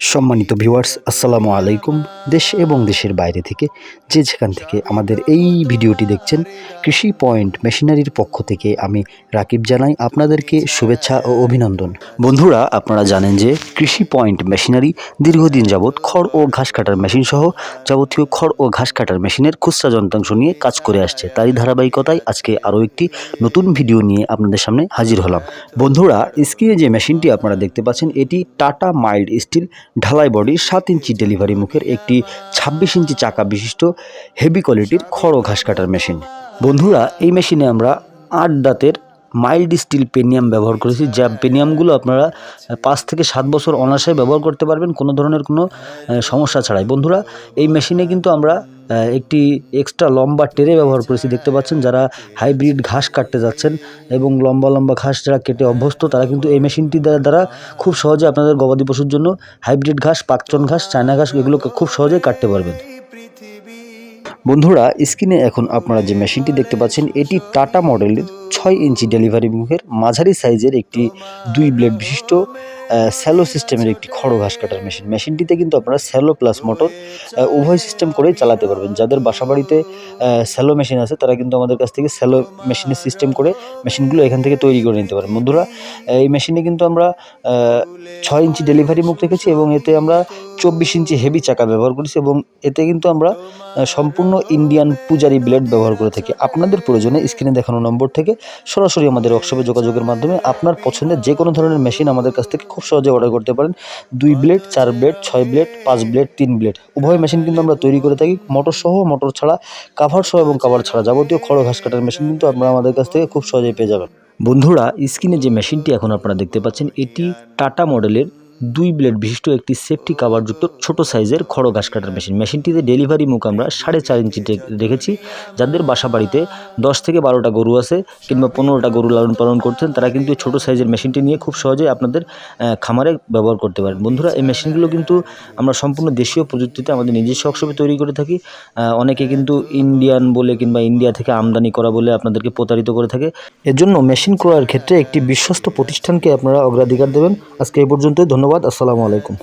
সম্মানিত ভিউয়ার্স, আসসালামু আলাইকুম। দেশ এবং দেশের বাইরে থেকে যে যেখান থেকে আমাদের এই ভিডিওটি দেখছেন, কৃষি পয়েন্ট মেশিনারির পক্ষ থেকে আমি রাকিব জানাই আপনাদেরকে শুভেচ্ছা ও অভিনন্দন। বন্ধুরা, আপনারা জানেন যে কৃষি পয়েন্ট মেশিনারি দীর্ঘদিন যাবৎ খড় ও ঘাস কাটার মেশিন সহ যাবতীয় খড় ও ঘাস কাটার মেশিনের খুচরা যন্ত্রাংশ নিয়ে কাজ করে আসছে। তারই ধারাবাহিকতায় আজকে আরও একটি নতুন ভিডিও নিয়ে আপনাদের সামনে হাজির হলাম। বন্ধুরা, স্ক্রিনে যে মেশিনটি আপনারা দেখতে পাচ্ছেন, এটি টাটা মাইল্ড স্টিল ঢালাই বডির 7 ইঞ্চি ডেলিভারি মুখের একটি 26 ইঞ্চি চাকা বিশিষ্ট হেভি কোয়ালিটির খড় ও ঘাস কাটার মেশিন। বন্ধুরা, এই মেশিনে আমরা 8 দাঁতের মাইল্ড স্টিল পেনিয়াম ব্যবহার করেছি, যা পেনিয়ামগুলো আপনারা 5 থেকে 7 বছর অনায়াসে ব্যবহার করতে পারবেন কোনো ধরনের কোনো সমস্যা ছাড়াই। বন্ধুরা, এই মেশিনে কিন্তু আমরা একটি এক্সট্রা লম্বা ট্রে ব্যবহার করেছি, দেখতে পাচ্ছেন। যারা হাইব্রিড ঘাস কাটতে যাচ্ছেন এবং লম্বা লম্বা ঘাস যারা কেটে অভ্যস্ত, তারা কিন্তু এই মেশিনটি দ্বারা খুব সহজে আপনাদের গবাদি পশুর জন্য হাইব্রিড ঘাস, পাকচন ঘাস, চায়না ঘাস এগুলোকে খুব সহজেই কাটতে পারবেন। বন্ধুরা, স্ক্রিনে এখন আপনারা যে মেশিনটি দেখতে পাচ্ছেন, এটি টাটা মডেলের 6 ইঞ্চি ডেলিভারি মুখের মাঝারি সাইজের একটি 2 ব্লেড বিশিষ্ট স্যালো সিস্টেমের একটি খড় ঘাস কাটার মেশিন। মেশিনটিতে কিন্তু আপনারা স্যালো প্লাস মোটর উভয় সিস্টেম করেই চালাতে পারবেন। যাদের বাসাবাড়িতে স্যালো মেশিন আছে, তারা কিন্তু আমাদের কাছ থেকে স্যালো মেশিনের সিস্টেম করে মেশিনগুলো এখান থেকে তৈরি করে নিতে পারেন। বন্ধুরা, এই মেশিনে কিন্তু আমরা 6 ইঞ্চি ডেলিভারি মুখ রেখেছি এবং এতে আমরা 24 ইঞ্চি হেভি চাকা ব্যবহার করেছি এবং এতে কিন্তু আমরা সম্পূর্ণ ইন্ডিয়ান পূজারি ব্লেড ব্যবহার করে থাকি। আপনাদের প্রয়োজনে স্ক্রিনে দেখানো নম্বর থেকে সরাসরি আমাদের ওয়ার্কশপে যোগাযোগের মাধ্যমে আপনার পছন্দের যে কোনো ধরনের মেশিন আমাদের কাছ থেকে খুব সহজে অর্ডার করতে পারেন। 2 blade, 4 blade, 6 blade, 5 blade, 3 blade উভয় মেশিন কিন্তু আমরা তৈরি করে থাকি। মোটর সহ, মোটর ছাড়া, কাভার সহ এবং কাভার ছাড়া যাবতীয় খড় ঘাস কাটার মেশিন কিন্তু আপনারা আমাদের কাছ থেকে খুব সহজেই পেয়ে যাবেন। বন্ধুরা, স্ক্রিনে যে মেশিনটি এখন আপনারা দেখতে পাচ্ছেন, এটি টাটা মডেলের 2 ব্লেড বিশিষ্ট একটি সেফটি কাভারযুক্ত ছোট সাইজের খড় ঘাস কাটার মেশিন। মেশিনটিতে ডেলিভারি মুখ আমরা 4.5 ইঞ্চি রেখেছি। যাদের বাসা বাড়িতে 10 থেকে 12টা গরু আছে কিংবা 15টা গরু লালন পালন করছেন, তারা কিন্তু ছোট সাইজের মেশিনটি নিয়ে খুব সহজেই আপনাদের খামারে ব্যবহার করতে পারেন। বন্ধুরা, এই মেশিনগুলো কিন্তু আমরা সম্পূর্ণ দেশীয় প্রযুক্তিতে আমাদের নিজস্ব ওয়ার্কশপে তৈরি করে থাকি। অনেকে কিন্তু ইন্ডিয়ান বলে কিংবা ইন্ডিয়া থেকে আমদানি করা বলে আপনাদেরকে প্রতারিত করে থাকে। এজন্য মেশিন ক্রয়ের ক্ষেত্রে একটি বিশ্বস্ত প্রতিষ্ঠানকে আপনারা অগ্রাধিকার দেবেন। আজকে এই পর্যন্তই। ধন্যবাদ। আসসালামু আলাইকুম।